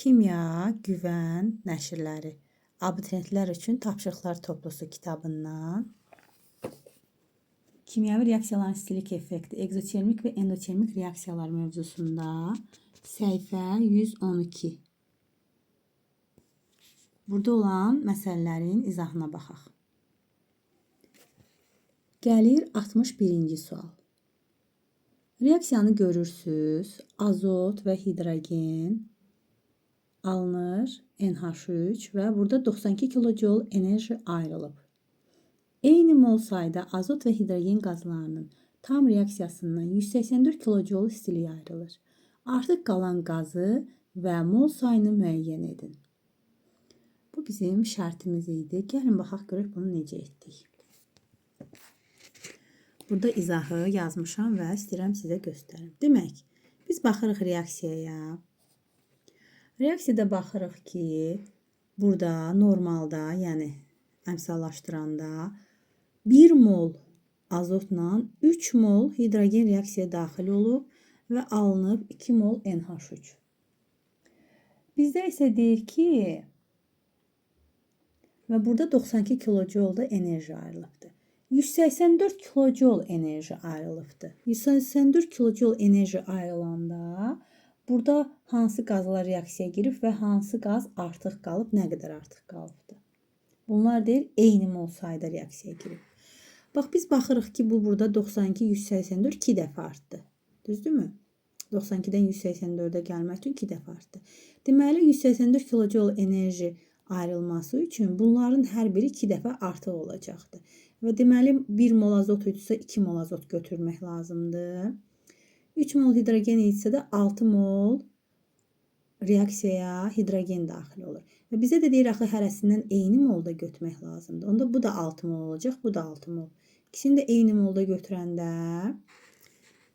Kimya, Güvən nəşrləri abituriyentlər üçün tapşırıqlar toplusu kitabından kimyəvi reaksiyaların stilik effekti, egzotermik və endotermik reaksiyalar mövzusunda səhifə 112. Burada olan məsələlərin izahına baxaq. Gəlir 61-ci sual. Reaksiyanı görürsüz. Azot və hidrogen alınır NH3 və burada 92 kJ enerji ayrılıb. Eyni mol sayda azot və hidrogen qazlarının tam reaksiyasından 184 kJ istilik ayrılır. Artıq qalan qazı və mol sayını müəyyən edin. Bu bizim şərtimiz idi. Gəlin baxaq görək bunu necə etdik. Burada izahı yazmışam və istəyirəm sizə göstərim. Demək, biz baxırıq reaksiyaya. Reaksiyada baxırıq ki, burada normalda, yəni əmsallaşdıranda 1 mol azotla 3 mol hidrogen reaksiyaya daxil olub və alınıb 2 mol NH3. Bizdə isə deyir ki, və burada 92 kJ da enerji ayrılıbdır. 184 kJ enerji ayrılıbdır. 184 kJ enerji ayrılanda burada hansı qazlar reaksiyaya girib və hansı qaz artıq qalıb, nə qədər artıq qalıbdır. Bunlar deyil, eyni mol sayda reaksiyaya girib. Bax, biz baxırıq ki, bu burada 92, 184 2 dəfə artdı. Düzdürmü? 92-dən 184-ə gəlmək üçün 2 dəfə artdı. Deməli, 184 kJ enerji ayrılması üçün bunların hər biri 2 dəfə artıq olacaqdır. Və deməli, 1 mol azot idisə 2 mol azot götürmək lazımdır. 3 mol hidrogen idisə də 6 mol reaksiyaya hidrogen daxil olur. Və bizə də deyir, axı hərəsindən eyni molda götürmək lazımdır. Onda bu da 6 mol olacaq, bu da 6 mol. İkisini də eyni molda götürəndə,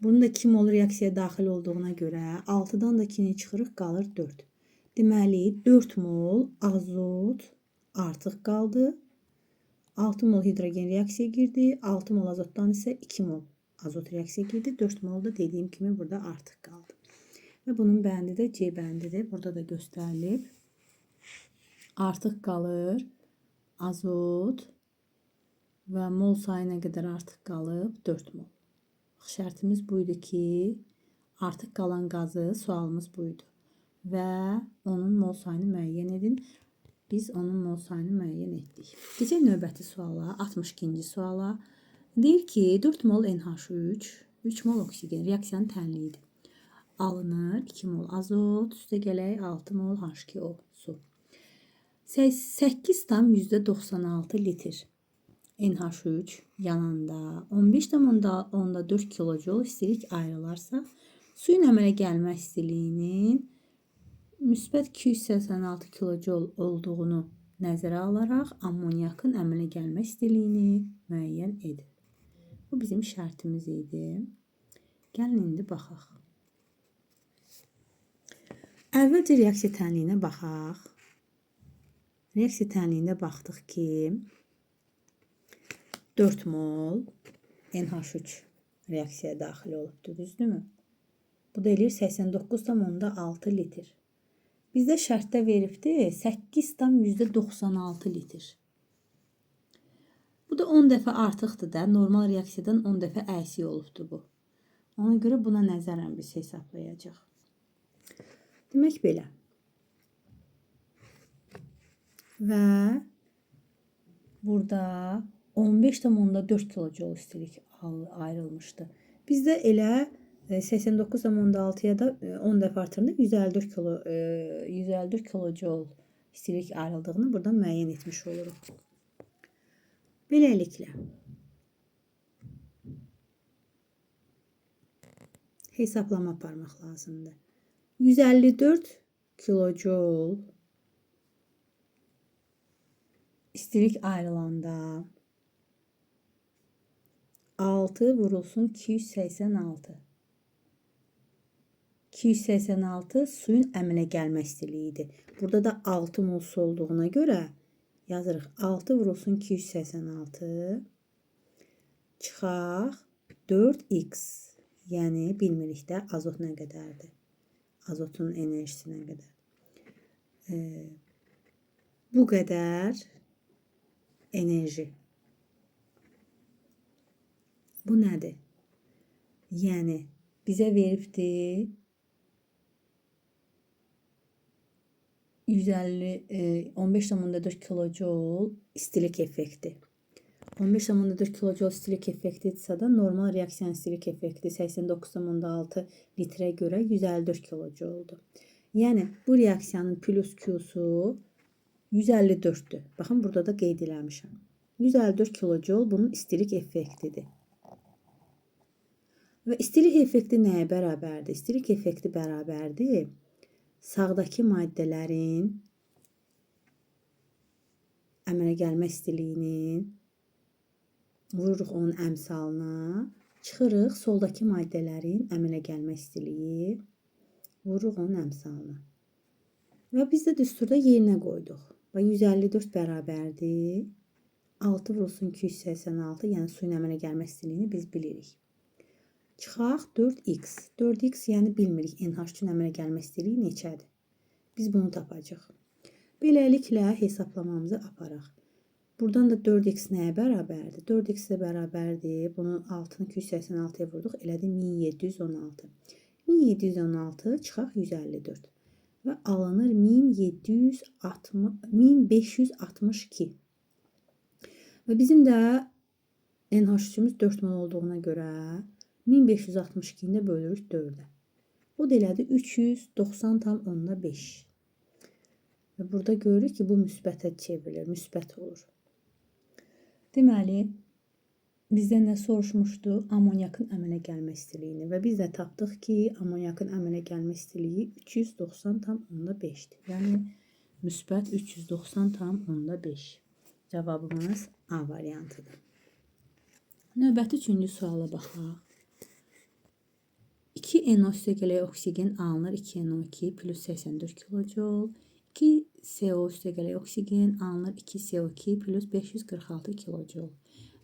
bunun da 2 mol reaksiyaya daxil olduğuna görə 6-dan da 2-ni çıxırıq, qalır 4. Deməli, 4 mol azot artıq qaldı. 6 mol hidrogen reaksiyaya girdi. 6 mol azotdan isə 2 mol azot reaksiyaya girdi. 4 mol da dediyim kimi burada artıq qaldı. Və bunun bəndi də C bəndidir. Burada da göstərilib. Artıq qalır azot və mol sayı nə qədər artıq qalıb? 4 mol. Şərtimiz buydu ki, artıq qalan qazı, sualımız buydu. Və onun mol sayını müəyyən edin. Biz onun mol sayını müəyyən etdik. Keçək növbəti suala, 62-ci suala. Deyir ki, 4 mol NH3, 3 mol oksigen reaksiyanın tənliyidir. Alınır 2 mol azot, üstə gələk 6 mol H2O su. 8,96 litr NH3 yananda 15,4 kJ istilik ayrılarsa, suyun əmələ gəlmə istiliyinin müsbət 286 kJ olduğunu nəzərə alaraq ammoniakın əmələ gəlmə istiliyini müəyyən edin. Bu bizim şərtimiz idi. Gəlin indi baxaq. Əvvəlcə reaksiya tənliyinə baxaq. Reaksiya tənliyində baxdıq ki, 4 mol NH3 reaksiyaya daxil olubdur, düzdürmü? Bu da eləyir 89,6 litr. Bizdə şərtdə veribdir 8,96 litr. Bu da 10 dəfə artıqdır da, normal reaksiyadan 10 dəfə əksik olubdur bu. Ona görə buna nəzərən biz hesablayacaq. Demək belə. Və burada 15,4 kJ istilik ayrılmışdı. Bizdə elə 89,6-ya da 10 dəfə artırında 154 kJ istilik ayrıldığını burada müəyyən etmiş oluruq. Beləliklə, hesablama aparmaq lazımdır. 154 kJ istilik ayrılanda 6 vurulsun 286. 286 suyun əmələ gəlmə istiliyidir. Burada da 6 mol su olduğuna görə yazırıq 6 vurulsun 286 çıxaq 4x. Yəni bilmirik də azot nə qədərdir. Azotun enerjisi nə qədər. bu qədər enerji. Bu nədir? Yəni bizə veribdir 15,4 kilojoule istilik effekti. 15,4 kilojoule istilik effektidirsə də normal reaksiyanın istilik effekti 89,6 litrə görə 154 kilojoule-dur. Yəni bu reaksiyanın plus Q-su 154'dür. Baxın burada da qeyd eləmişəm. 154 kilojoule bunun istilik effektidir. Və istilik effekti nəyə bərabərdir? İstilik effekti bərabərdir sağdakı maddələrin əmələ gəlmə istiliyinin vururuq onun əmsalına, çıxırıq soldakı maddələrin əmələ gəlmə istiliyi, vururuq onun əmsalına. Və biz də düsturda yerinə qoyduq. Və 154 bərabərdir 6 vurulsun 286, yəni suyun əmələ gəlmə istiliyini biz bilirik. Çıxaq 4x. 4x yəni bilmirik NH2-nin əmələ gəlmə istiliyi neçədir. Biz bunu tapacaq. Beləliklə hesablamamızı aparaq. Buradan da 4x nəyə bərabərdir? 4x bərabərdir. Bunu 6-nı 286-ya vurduq. Elədi 1716. 1716 çıxaq 154. Və alınır 1562. Və bizim də NH3-ümüz 4 mol olduğuna görə 1562-ni də bölürük 4-ə. O da elədi 390,5. Və burada görürük ki, bu müsbətə çevrilir, müsbət olur. Deməli, bizdən nə soruşmuşdu? Amonyakın əmələ gəlmə istiliyini. Və biz də tapdıq ki, amonyakın əmələ gəlmə istiliyi 390,5-dir. Yəni, müsbət 390,5. Cavabımız A variantıdır. Növbəti 3-cü suala baxaq. 2 NO üstəgələk oksigen alınır 2 NO2 plus 84 kilojoule. 2 CO üstəgələk oksigen alınır 2 CO2 plus 546 kilojoule.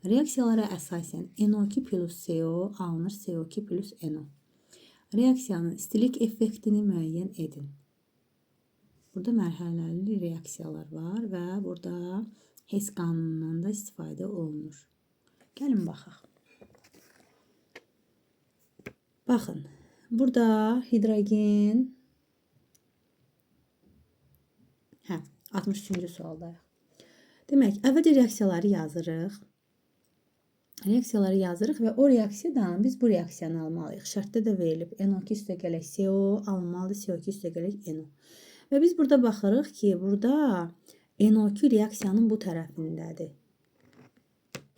Reaksiyalara əsasən NO2 plus CO alınır CO2 plus NO. Reaksiyanın istilik effektini müəyyən edin. Burada mərhələli reaksiyalar var və burada Hess qanunundan da istifadə olunur. Gəlin baxaq. Baxın, burada hidrogen 63-cü sualdayıq. Demək, əvvəlcə reaksiyaları yazırıq. Reaksiyaları yazırıq və o reaksiyadan biz bu reaksiyanı almalıyıq. Şərtdə də verilib NO2 üstəgələk CO alınmalıdır, CO2 üstəgələk NO. Və biz burada baxırıq ki, burada NO2 reaksiyanın bu tərəfindədir.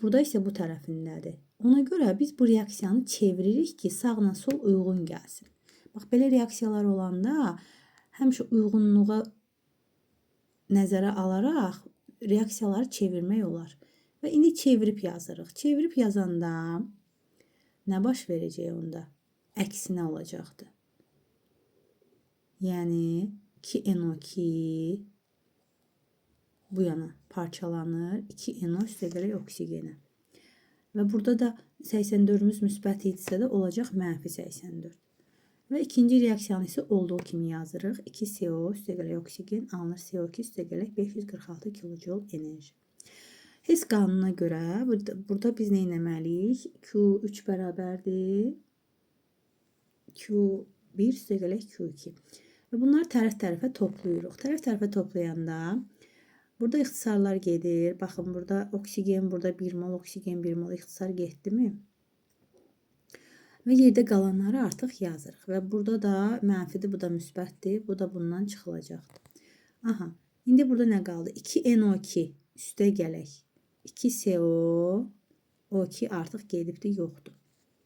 Burada isə bu tərəfindədir. Ona görə biz bu reaksiyanı çeviririk ki, sağla sol uyğun gəlsin. Bax, belə reaksiyalar olanda həmişə uyğunluğa nəzərə alaraq reaksiyaları çevirmək olar. Və indi çevirib yazırıq. Çevirib yazanda nə baş verəcək onda? Əksinə olacaqdır. Yəni 2NO2 bu yana parçalanır. 2NO üstəgələk oksigenə. Və burada da 84'ümüz müsbət idisə də olacaq mənfi 84. Və ikinci reaksiyanı isə olduğu kimi yazırıq. 2 CO üstəgələk oksigen alınır CO2 üstəgələk 546 kilojoule enerji. Hess qanununa görə burada biz nə etməliyik? Q3 bərabərdir Q1 üstəgələk Q2. Və bunları tərəf-tərəfə toplayırıq. Tərəf-tərəfə toplayanda burada ixtisarlar gedir. Baxın, burada oksigen, burada 1 mol, oksigen 1 mol ixtisar getdimi? Və yerdə qalanları artıq yazırıq. Və burada da mənfidir, bu da müsbətdir. Bu da bundan çıxılacaqdır. Aha, indi burada nə qaldı? 2NO2 üstəgələk 2 CO O2 artıq gedibdir, yoxdur.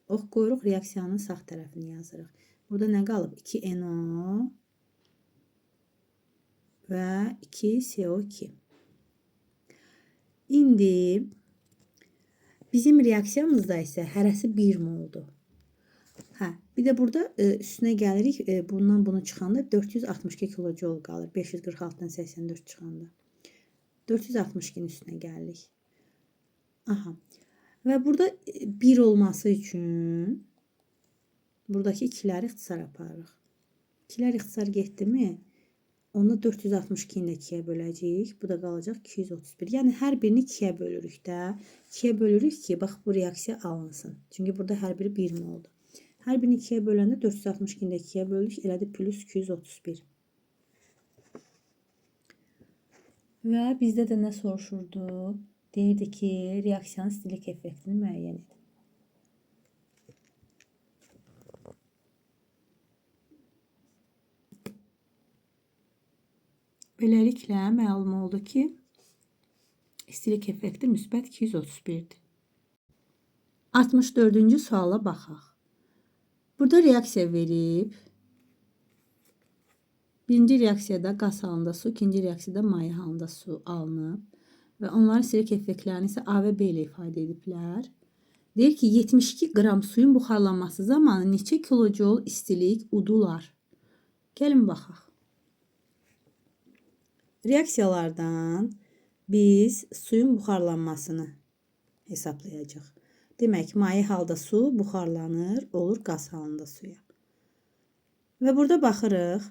Ox qoyuruq, reaksiyanın sağ tərəfini yazırıq. Burada nə qalıb? 2NO və 2 CO2. İndi bizim reaksiyamızda isə hərəsi 1 moldur. Bir də burada üstünə gəlirik. Bundan bunu çıxanda 462 kilojoule qalır. 546-dan 84 çıxanda. 462-nin üstünə gəlirik. Aha. Və burada 1 olması üçün buradakı 2'ləri ixtisar aparırıq. 2'lər ixtisar getdimi? Onda 462-ni də 2-yə böləcəyik. Bu da qalacaq 231. Yəni hər birini 2-yə bölürük də. 2-yə bölürük ki, bax bu reaksiya alınsın. Çünki burada hər biri 1 moldur. Hər birini 2-yə böləndə 462-ni də 2-yə böldük. Elədi plus 231. Və bizdə də nə soruşurdu? Deyirdi ki, reaksiyanın stilik effektini müəyyən edin. Beləliklə məlum oldu ki, istilik effekti müsbət 231-dir. 64-cü suala baxaq. Burada reaksiya verib. Birinci reaksiyada qaz halında su, ikinci reaksiyada maye halında su alınıb və onların istilik effektlərini isə A və B ilə ifadə ediblər. Deyir ki, 72 qram suyun buxarlanması zamanı neçə kilojol istilik udular? Gəlin baxaq. Reaksiyalardan biz suyun buxarlanmasını hesablayacaq. Demək, maye halda su buxarlanır, olur qaz halında suya. Və burada baxırıq,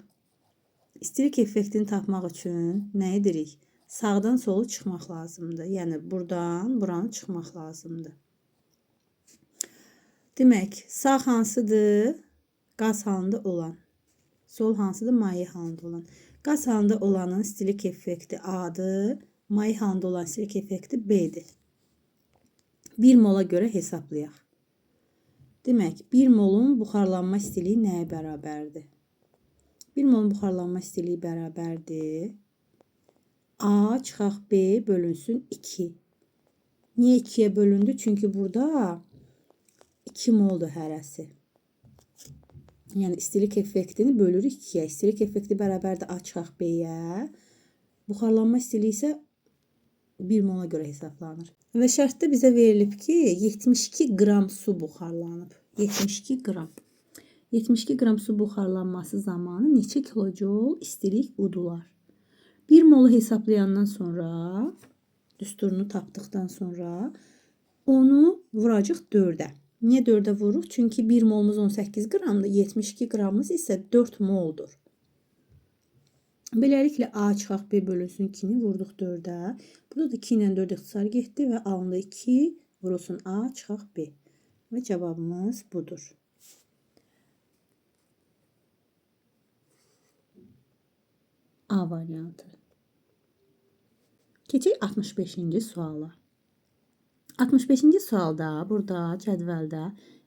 istilik effektini tapmaq üçün nə edirik? Sağdan solu çıxmaq lazımdır. Yəni, buradan buranı çıxmaq lazımdır. Demək, sağ hansıdır? Qaz halında olan. Sol hansıdır? Maye halında olan. Qaz halında olanın istilik effekti A'dır. Maye halında olan istilik effekti B'dir. 1 mola görə hesablayaq. Demək, 1 molun buxarlanma istiliyi nəyə bərabərdir? 1 molun buxarlanma istiliyi bərabərdir. A çıxaq B bölünsün 2. Niyə 2-yə bölündü? Çünki burada 2 moldur hərəsi. Yəni, istilik effektini bölürük 2-yə. İstilik effekti bərabərdir A çıxaq B-yə. Buxarlanma istiliyi isə 1 mola görə hesablanır. Və şərtdə bizə verilib ki, 72 qram su buxarlanıb. 72 qram. 72 qram su buxarlanması zamanı neçə kilojol istilik udular? 1 molu hesablayandan sonra, düsturunu tapdıqdan sonra onu vuracaq 4-ə. Niyə 4-ə vururuq? Çünki 1 molumuz 18 qramdır, 72 qramımız isə 4 moldur. Beləliklə A çıxaq B bölünsün 2-ni vurduq 4-ə. Burada da 2 ilə 4 ixtisar getdi və alında 2 vurulsun A çıxaq B. Və cavabımız budur. A variantı. Keçək 65-ci suala. 65-ci sualda, burada cədvəldə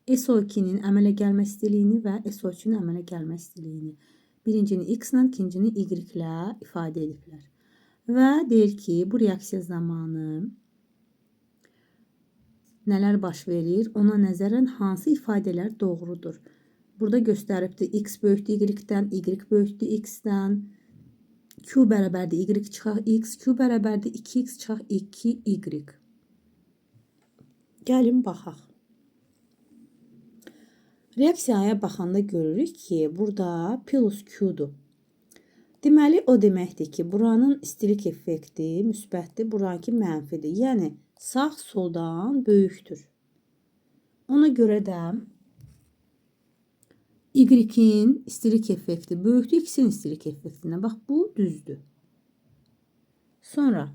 SO2-nin əmələ gəlmə istiliyini və SO2-nin əmələ gəlmə istiliyini birincini X ilə, ikincini Y ilə ifadə ediblər. Və deyir ki, bu reaksiya zamanı nələr baş verir? Ona nəzərən hansı ifadələr doğrudur? Burada göstəribdir X böyükdür Y-dən, Y böyükdür X-dən, Q bərabərdir Y çıxaq X, Q bərabərdir 2X çıxaq 2Y. Gəlin baxaq. Reaksiyaya baxanda görürük ki, burada plus Q-dur. Deməli, o deməkdir ki, buranın istilik effekti müsbətdir, buranınki mənfidir. Yəni, sağ soldan böyükdür. Ona görə də Y-in istilik effekti böyükdür, X-in istilik effektindən. Bax, bu düzdür. Sonra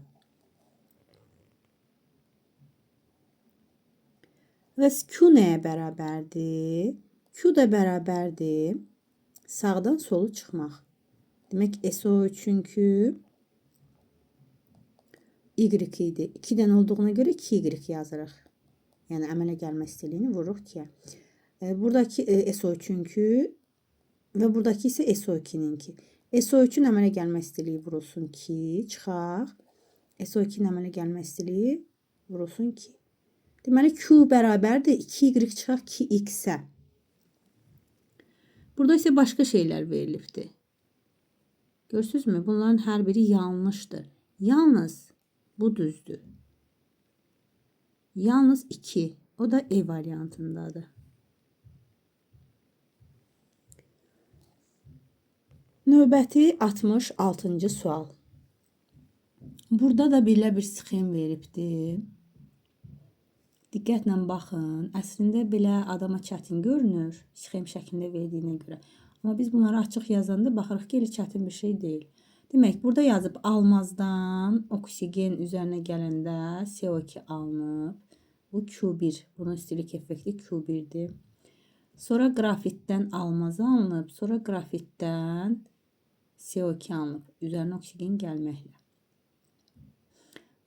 və Q nəyə bərabərdir? Q da bərabərdir sağdan solu çıxmaq. Demək, SO3-ünkü Y idi. 2-dən olduğuna görə 2Y yazırıq. Yəni, əmələ gəlmə istiliyini vururuq 2-yə. Buradakı SO3-ünkü və buradakı isə SO2-ninki. SO3-ün əmələ gəlmə istiliyi vurulsun 2, çıxaq. SO2-nin əmələ gəlmə istiliyi vurulsun 2. Deməli, Q bərabərdir 2Y çıxaq 2X-ə. Burada isə başqa şeylər verilibdir. Görürsünüzmü? Bunların hər biri yanlışdır. Yalnız bu düzdür. Yalnız 2. O da E variantındadır. Növbəti 66-cı sual. Burada da belə bir sxem veribdir. Diqqətlə baxın. Əslində belə adama çətin görünür, sxem şəklində verdiyinə görə. Amma biz bunları açıq yazanda baxırıq ki, elə çətin bir şey deyil. Demek burada yazıb almazdan oksigen üzerine gələndə CO2 alınıb. Bu Q1. Bunun istilik effekti Q1'dir. Sonra grafitdən almaza alınıb. Sonra grafitdən CO2 alınıb. Üzerine oksigen gəlməklə.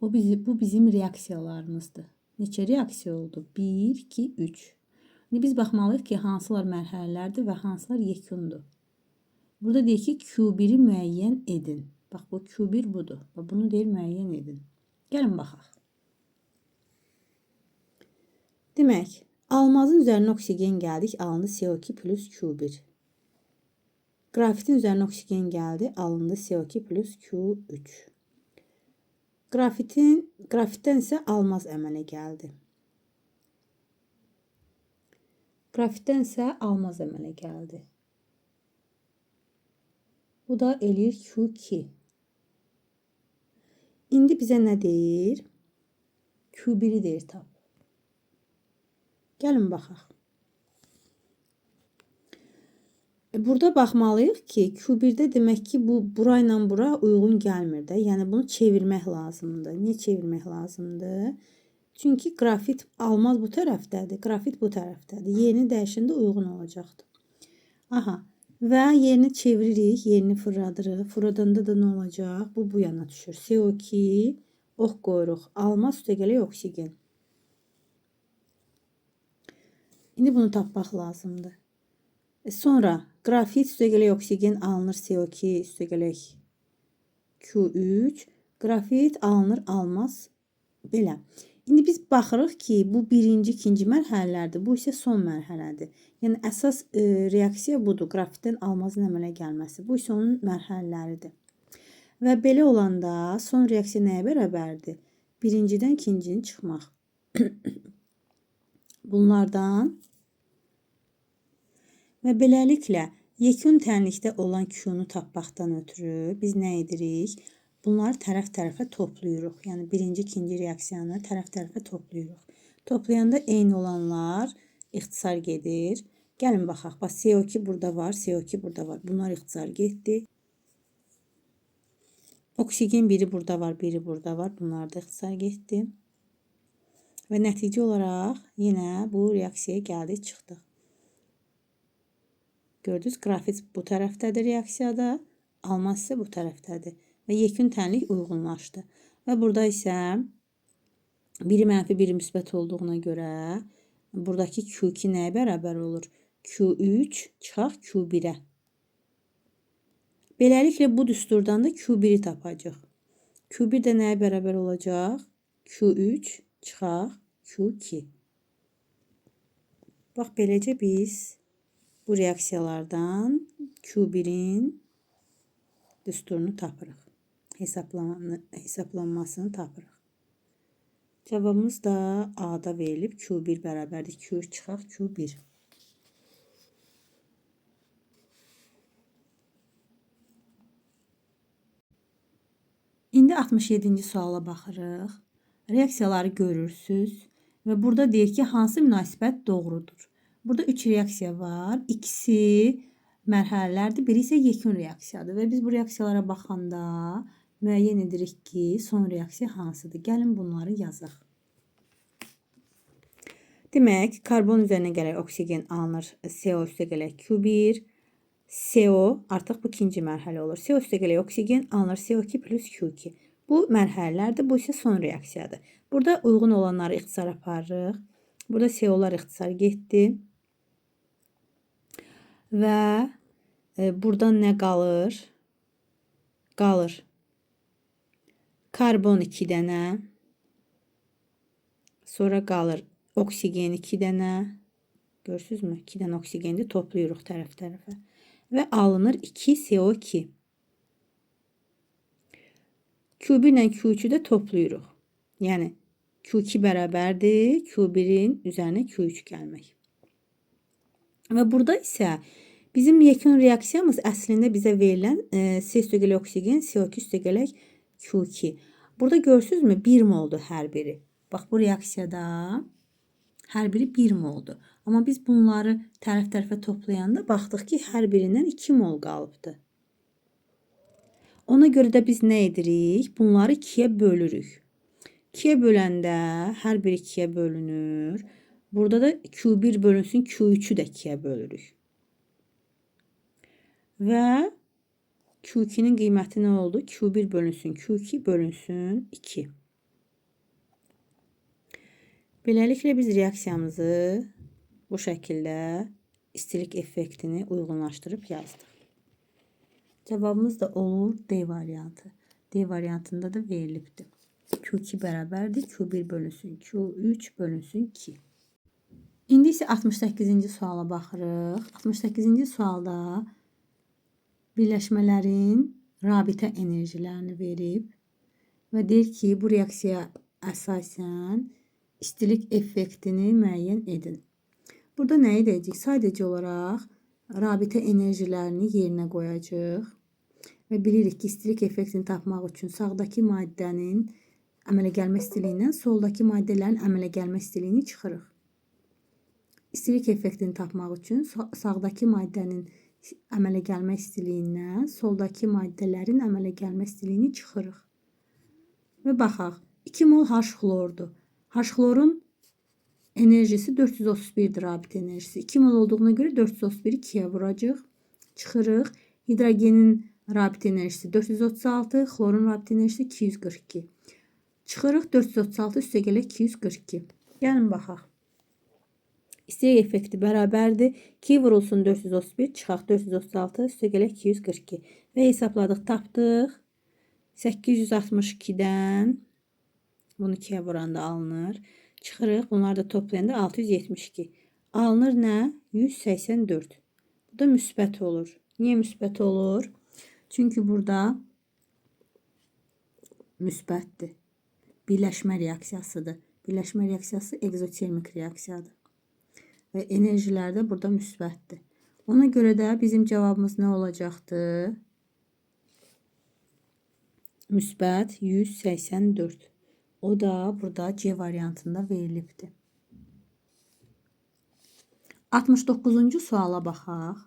Bu bizim reaksiyalarımızdır. Neçə reaksiya oldu? 1, 2, 3. İndi biz baxmalıyıq ki, hansılar mərhələlərdir və hansılar yekundur. Burada deyir ki, Q1'i müəyyən edin. Bax, bu Q1 budur. Bunu deyir müəyyən edin. Gəlin baxaq. Demək, almazın üzərinə oksigen gəldik, alındı CO2 plus Q1. Grafitin üzərinə oksigen gəldi, alındı CO2 plus Q3. Grafitdən isə almaz əmələ gəldi. Grafitdən isə almaz əmələ gəldi. Bu da eləyir Q2. İndi bizə nə deyir? Q1'i deyir tap. Gəlin baxaq. Burada baxmalıyıq ki, Q1'də demək ki, bu burayla bura uyğun gəlmir də. Yəni bunu çevirmək lazımdır. Niyə çevirmək lazımdır? Çünki grafit almaz bu tərəfdədir, grafit bu tərəfdədir. Yerini dəyişəndə uyğun olacaqdır. Aha. Və yerini çeviririk, yerini fırladırıq. Fırladanda da nə olacaq? Bu yana düşür. CO2 ox qoyuruq. Almaz üstə gələk oksigen. İndi bunu tapmaq lazımdır. Sonra grafit üstə gələk oksigen alınır CO2 üstə gələk Q3. Grafit alınır almaz belə. İndi biz baxırıq ki, bu birinci, ikinci mərhələlərdir. Bu isə son mərhələdir. Yəni əsas reaksiya budur. Grafitdən almazın əmələ gəlməsi. Bu isə onun mərhələləridir. Və belə olanda son reaksiya nəyə bərabərdir? Birincidən ikincinin çıxmaq. Bunlardan və beləliklə yekun tənlikdə olan Q-nu tapmaqdan ötürü biz nə edirik? Bunları tərəf-tərəfə toplayırıq. Yəni birinci, ikinci reaksiyanı tərəf-tərəfə toplayırıq. Toplayanda eyni olanlar ixtisar gedir. Gəlin baxaq. Bax, CO2 burada var, CO2 burada var. Bunlar ixtisar getdi. Oksigen biri burada var, biri burada var. Bunlar da ixtisar getdi. Və nəticə olaraq yenə bu reaksiyaya gəldik, çıxdıq. Gördünüz, grafit bu tərəfdədir reaksiyada, almaz isə bu tərəfdədir. Və yekun tənlik uyğunlaşdı. Və burada isə biri mənfi, biri müsbət olduğuna görə buradakı Q2 nəyə bərabər olur? Q3 çıxaq Q1'ə. Beləliklə bu düsturdan da Q1'i tapacaq. Q1 də nəyə bərabər olacaq? Q3 çıxaq Q2. Bax, beləcə biz bu reaksiyalardan Q1'in düsturunu tapırıq. Hesablanmasını tapırıq. Cavabımız da A-da verilib. Q1 bərabərdir. Q3 çıxaq Q1. İndi 67-ci suala baxırıq. Reaksiyaları görürsüz və burada deyir ki, hansı münasibət doğrudur? Burada 3 reaksiya var. İkisi mərhələlərdir, biri isə yekun reaksiyadır və biz bu reaksiyalara baxanda müəyyən edirik ki, son reaksiya hansıdır? Gəlin bunları yazaq. Demək, karbon üzərinə gələk oksigen alınır. CO üstə gələk Q1. CO artıq bu ikinci mərhələ olur. CO üstə gələk oksigen alınır CO2 plus Q2. Bu mərhələlərdir, bu isə son reaksiyadır. Burada uyğun olanları ixtisar aparırıq. Burada CO-lar ixtisar getdi. Və buradan nə qalır? Qalır. Karbon 2 dənə. Sonra qalır oksigen 2 dənə. Görürsünüzmü? 2 dənə oksigendi toplayırıq tərəf-tərəfə. Və alınır 2 CO2. Q1 ilə Q3'ü də toplayırıq. Yəni Q2 bərabərdir Q1'in üzərinə Q3 gəlmək. Və burada isə bizim yekun reaksiyamız əslində bizə verilən C üstə gələk oksigen, CO2 üstə gələk Q2. Burada görürsünüzmü? 1 moldu hər biri. Bax, bu reaksiyada hər biri 1 moldu. Amma biz bunları tərəf-tərəfə toplayanda baxdıq ki, hər birindən 2 mol qalıbdı. Ona görə də biz nə edirik? Bunları 2-yə bölürük. 2-yə böləndə hər biri 2-yə bölünür. Burada da Q1 bölünsün, Q3'ü də 2-yə bölürük. Və Q2'nin qiyməti nə oldu? Q1 bölünsün, Q2 bölünsün 2. Beləliklə biz reaksiyamızı bu şəkildə istilik effektini uyğunlaşdırıb yazdıq. Cavabımız da olur D variantı. D variantında da verilibdir. Q2 bərabərdir. Q1 bölünsün, Q3 bölünsün 2. İndi isə 68-ci suala baxırıq. 68-ci sualda birləşmələrin rabitə enerjilərini verib və deyir ki, bu reaksiya əsasən istilik effektini müəyyən edin. Burada nə edəcəyik? Sadəcə olaraq rabitə enerjilərini yerinə qoyacağıq və bilirik ki, istilik effektini tapmaq üçün sağdakı maddənin əmələ gəlmə istiliyindən soldakı maddələrin əmələ gəlmə istiliyini çıxırıq. İstilik effektini tapmaq üçün sağdakı maddənin əmələ gəlmə istiliyindən soldakı maddələrin əmələ gəlmə istiliyini çıxırıq. Və baxaq, 2 mol H xlordur. H xlorun enerjisi 431'dir rabitə enerjisi. 2 mol olduğuna görə 431'i 2'yə vuracaq. Çıxırıq. Hidrogenin rabitə enerjisi 436, xlorun rabitə enerjisi 242. Çıxırıq 436 üstə gələk 242. Gəlin baxaq. İstilik effekti bərabərdir. 2 vurulsun 431, çıxaq 436 üstə gələk 242. Və hesabladıq, tapdıq. 862'dən bunu 2'yə vuranda alınır. Çıxırıq. Bunları da toplayanda 672. Alınır nə? 184. Bu da müsbət olur. Niyə müsbət olur? Çünki burada müsbətdir. Birləşmə reaksiyasıdır. Birləşmə reaksiyası egzotermik reaksiyadır. Və enerjilər də burada müsbətdir. Ona görə də bizim cavabımız nə olacaqdır? Müsbət 184. O da burada C variantında verilibdir. 69-cu suala baxaq.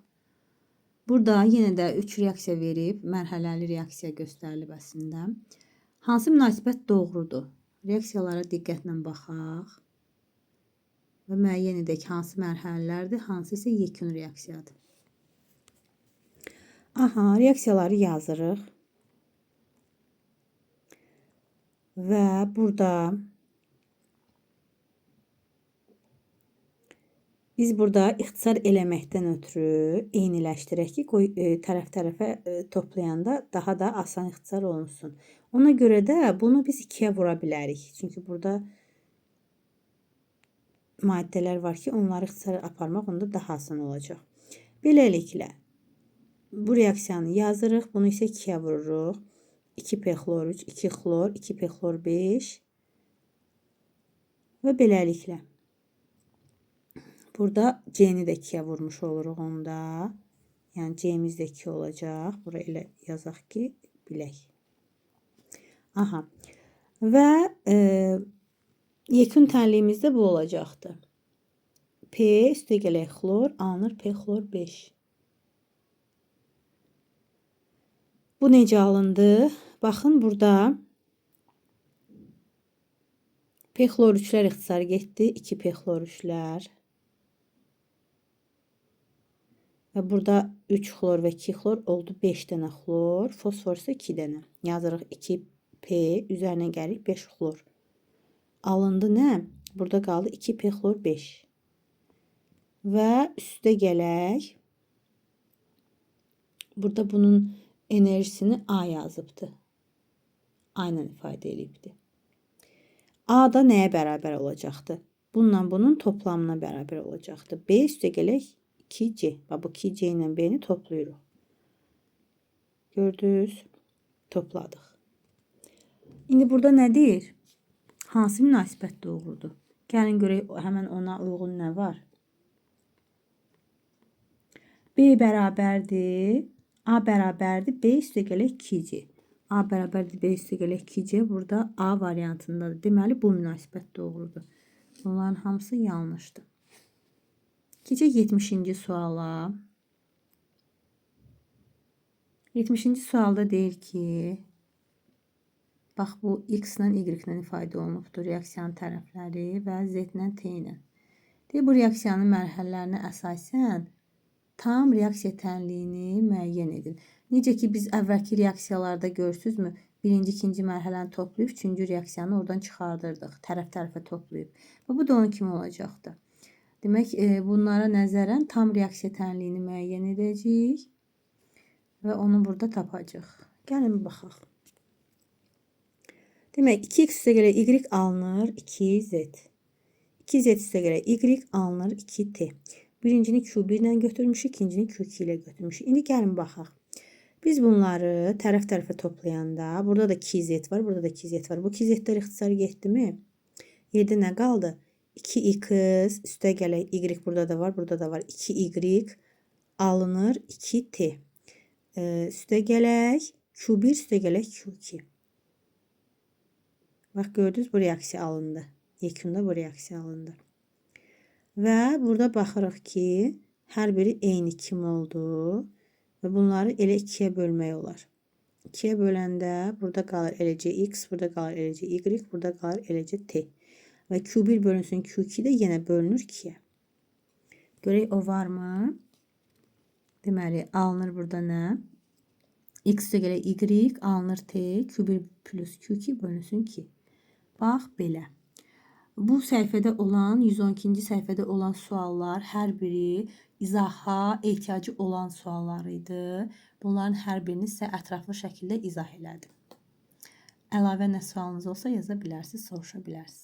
Burada yenə də 3 reaksiya verib, mərhələli reaksiya göstərilib əslində. Hansı münasibət doğrudur? Reaksiyalara diqqətlə baxaq. Və müəyyən edək hansı mərhələlərdir, hansı isə yekun reaksiyadır. Aha, reaksiyaları yazırıq. Və burada biz burada ixtisar eləməkdən ötürü eyniləşdirək ki, tərəf-tərəfə toplayanda daha da asan ixtisar olunsun. Ona görə də bunu biz 2'yə vura bilərik. Çünki burada maddələr var ki, onları ixtisar aparmaq onda daha asan olacaq. Beləliklə, bu reaksiyanı yazırıq. Bunu isə 2'yə vururuq. 2P xlor 3, 2 xlor, 2P xlor 5 və beləliklə. Burada C'ni də 2'yə vurmuş oluruq onda. Yəni C'miz də 2 olacaq. Buraya elə yazaq ki, bilək. Aha. Və yekun tənliyimiz də bu olacaqdır. P üstə gələk xlor, alınır P xlor 5. Bu necə alındı? Baxın burada P xlor 3'lər ixtisar getdi. 2 P xlor 3'lər. Və burada 3 xlor və 2 xlor oldu 5 dənə xlor. Fosfor isə 2 dənə. Yazırıq 2P üzərinə gəlir 5 xlor. Alındı nə? Burada qaldı 2P xlor 5. Və üstə gələk. Burada bunun enerjisini A yazıbdı. Aynen ifadə edibdi. A da nəyə bərabər olacaqdı? Bununla bunun toplamına bərabər olacaqdı. B üstə gələk 2C. Bu 2C ilə B'ni toplayırıq. Gördünüz? Topladıq. İndi burada nə deyir? Hansı münasibət doğrudur? Gəlin görək həmən ona uyğun nə var? B bərabərdir. A bərabərdir. B üstə gələk 2C. A bərabərdir. B üstə gələk 2C. Burada A variantındadır. Deməli, bu münasibət doğrudur. Bunların hamısı yanlışdır. Keçək 70-ci suala. 70-ci sualda deyir ki, bax bu x ilə y ilə ifadə olunubdur reaksiyanın tərəfləri və z ilə t ilə. Deyir, bu reaksiyanın mərhələlərinə əsasən tam reaksiya tənliyini müəyyən edin. Necə ki, biz əvvəlki reaksiyalarda görürsünüzmü? Birinci, ikinci mərhələni toplayıb, üçüncü reaksiyanı oradan çıxardırdıq. Tərəf-tərəfə toplayıb. Və bu da onun kimi olacaqdı. Demək, bunlara nəzərən tam reaksiya tənliyini müəyyən edəcəyik və onu burada tapacaq. Gəlin baxaq. Demək, 2x üstə gələ y alınır 2z. 2z üstə gələ y alınır 2t. Birincini Q1 ilə götürmüşük, ikincini Q2 ilə götürmüşük. İndi gəlin baxaq. Biz bunları tərəf-tərəfə toplayanda, burada da 2z var, burada da 2z var. Bu 2zlər ixtisar getdimi? Yerdə nə qaldı? 2x üstə gələ y burada da var, burada da var. 2y alınır 2t. Üstə gələk Q1, üstə gələk Q2. Bax, gördünüz, bu reaksiya alındı. Yekunda bu reaksiya alındı. Və burada baxırıq ki, hər biri eyni kimi oldu. Və bunları elə 2-yə bölmək olar. 2-yə böləndə burada qalır eləcə x, burada qalır eləcə y, burada qalır eləcə t. Və Q1 bölünsün Q2 də yenə bölünür 2-yə. Görək o varmı? Deməli, alınır burada nə? X üstə gələ y alınır t, Q1 plus Q2 bölünsün 2. Bax, belə. Bu səhifədə olan, 112-ci səhifədə olan suallar hər biri izaha ehtiyacı olan suallar idi. Bunların hər birini sizə ətraflı şəkildə izah elədim. Əlavə nə sualınız olsa yaza bilərsiniz, soruşa bilərsiniz.